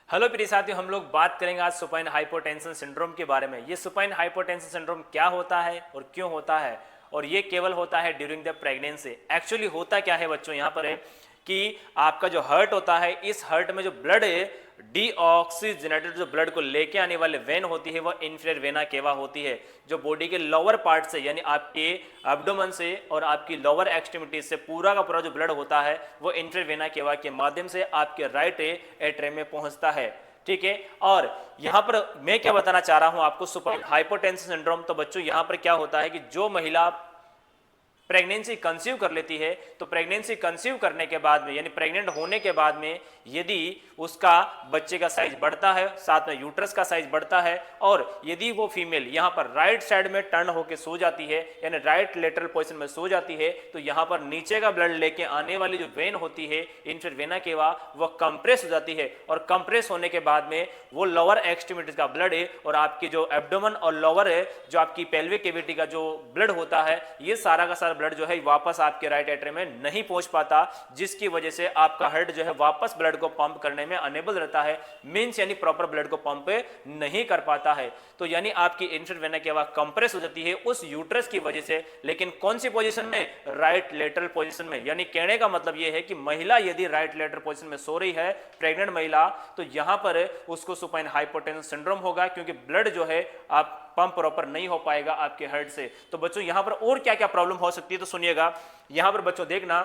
Hello प्रिय साथियों, हम लोग बात करेंगे आज सुपाइन हाइपोटेंशन सिंड्रोम के बारे में। ये सुपाइन हाइपोटेंशन सिंड्रोम क्या होता है और क्यों होता है, और ये केवल होता है ड्यूरिंग द प्रेगनेंसी। एक्चुअली होता क्या है बच्चों, यहाँ पर है कि आपका जो हार्ट होता है, इस हार्ट में जो ब्लड है, डीऑक्सीजनेटेड जो ब्लड को लेके आने वाले वेन होती है वह इंफीरियर वेना केवा होती है, जो बॉडी के लोअर पार्ट से यानी आपके एब्डोमेन से और आपकी लोअर एक्सट्रीमिटी से पूरा का पूरा जो ब्लड होता है वो इंफीरियर वेना केवा के माध्यम से आपके राइट एट्रियम में पहुंचता है। ठीक है, और यहां पर मैं क्या बताना चाह रहा हूं आपको, सुपाइन हाइपोटेंशन सिंड्रोम। तो बच्चों यहां पर क्या होता है कि जो महिला प्रेगनेंसी कंसीव कर लेती है, तो प्रेगनेंसी कंसीव करने के बाद में यानी प्रेग्नेंट होने के बाद में यदि उसका बच्चे का साइज बढ़ता है, साथ में यूट्रस का साइज बढ़ता है, और यदि वो फीमेल यहाँ पर राइट साइड में टर्न होकर सो जाती है यानी राइट लेटरल पोजीशन में सो जाती है, तो यहाँ पर नीचे का ब्लड लेके आने वाली जो वेन होती है इंफीरियर वेना केवा वह कंप्रेस हो जाती है, और कंप्रेस होने के बाद में वो लोअर एक्सट्रीमिटीज का ब्लड है और आपकी जो एब्डोमेन और लोअर है जो आपकी पेल्विक कैविटी का जो ब्लड होता है, ये सारा का सारा ब्लड जो है वापस आपके राइट एट्रियम में नहीं पहुंच पाता, जिसकी वजह से आपका हार्ट जो है वापस ब्लड को पंप करने में अनेबल रहता है, मींस यानी प्रॉपर ब्लड को पंप नहीं कर पाता है। तो यानी आपकी इंफीरियर वेना केवा कंप्रेस हो जाती है उस यूट्रस की वजह से, लेकिन कौन सी पोजीशन में? राइट लेटरल पोजीशन में। यानी कहने का मतलब यह है कि महिला यदि राइट लेटरल पोजीशन में सो रही है, प्रेग्नेंट महिला, तो यहां पर उसको सुपाइन हाइपोटेंशन सिंड्रोम होगा, क्योंकि ब्लड जो है आप पंप प्रॉपर नहीं हो पाएगा आपके हार्ट से। तो बच्चों यहां पर और क्या क्या प्रॉब्लम हो सकती है, तो सुनिएगा। यहां पर बच्चों देखना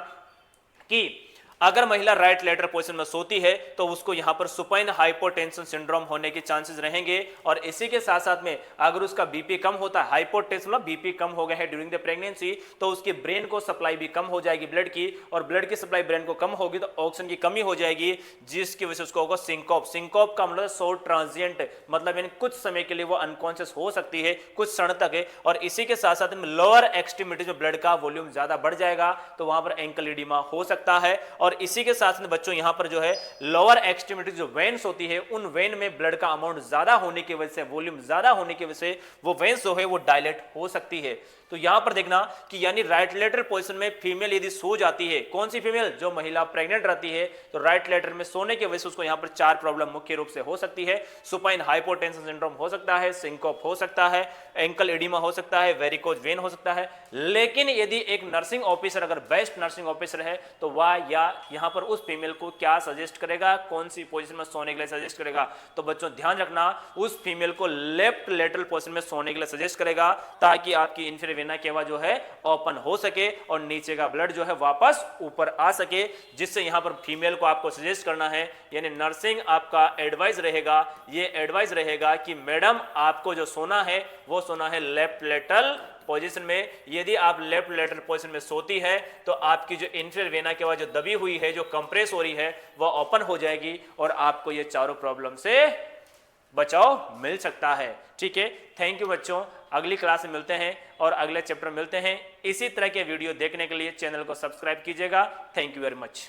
कि अगर महिला राइट लेटरल पोजीशन में सोती है तो उसको यहां पर सुपाइन हाइपोटेंशन सिंड्रोम होने के चांसेस रहेंगे। और इसी के साथ साथ में अगर उसका बीपी कम होता है, हाइपोटेंशन मतलब बीपी कम हो गया है ड्यूरिंग द प्रेगनेंसी, तो उसके ब्रेन को सप्लाई भी कम हो जाएगी ब्लड की, और ब्लड की सप्लाई ब्रेन को कम होगी तो ऑक्सीजन की कमी हो जाएगी, जिसकी वजह से उसको होगा सिंकोप। सिंकोप का मतलब शॉर्ट ट्रांजिएंट, मतलब यानी कुछ समय के लिए वो अनकॉन्शियस हो सकती है, कुछ क्षण तक है। और इसी के साथ साथ में लोअर एक्सट्रीमिटी में ब्लड का वॉल्यूम ज्यादा बढ़ जाएगा, तो वहां पर एंकल एडिमा हो सकता है। और इसी के साथ में बच्चों यहां पर जो है लोअर एक्सट्रीमिटी जो वेन्स होती है, उन वेन में ब्लड का अमाउंट ज्यादा होने की वजह से, वॉल्यूम ज्यादा होने की वजह से वो वेन्स जो है वो डायलेट हो सकती है। तो यहां पर देखना कि यानी राइट लेटरल पोजीशन में फीमेल यदि सो जाती है, कौन सी फीमेल? जो महिला प्रेग्नेंट रहती है, तो राइट लेटरल में सोने की वजह से उसको यहां पर चार प्रॉब्लम मुख्य रूप से हो सकती है। सुपाइन हाइपोटेंशन सिंड्रोम हो सकता है, सिंकोप हो सकता है, एंकल एडिमा हो सकता है, वेरिकोज वेन हो सकता है। लेकिन यदि एक नर्सिंग ऑफिसर अगर बेस्ट नर्सिंग ऑफिसर है तो वह या यहां पर उस फीमेल को क्या सजेस्ट करेगा, कौन सी पोजीशन में सोने के लिए सजेस्ट करेगा? तो बच्चों ध्यान रखना, उस फीमेल को लेफ्ट लेटरल पोजीशन में सोने के लिए सजेस्ट करेगा, ताकि आपकी इंफीरियर वेना केवा जो है ओपन हो सके और नीचे का ब्लड जो है वापस ऊपर आ सके। जिससे यहां पर फीमेल को आपको सजेस्ट करना है, यानी नर्सिंग आपका एडवाइस रहेगा, ये एडवाइस रहेगा कि मैडम आपको जो सोना है वो सोना है लेफ्ट लेटरल पोजीशन में। यदि आप लेफ्ट लेटरल पोजीशन में सोती है तो आपकी जो इंफीरियर वेना केवा जो दबी हुई है, जो कंप्रेस हो रही है, वह ओपन हो जाएगी और आपको ये चारों प्रॉब्लम से बचाव मिल सकता है। ठीक है, थैंक यू बच्चों। अगली क्लास में मिलते हैं और अगले चैप्टर मिलते हैं। इसी तरह के वीडियो देखने के लिए चैनल को सब्सक्राइब कीजिएगा। Thank you very much.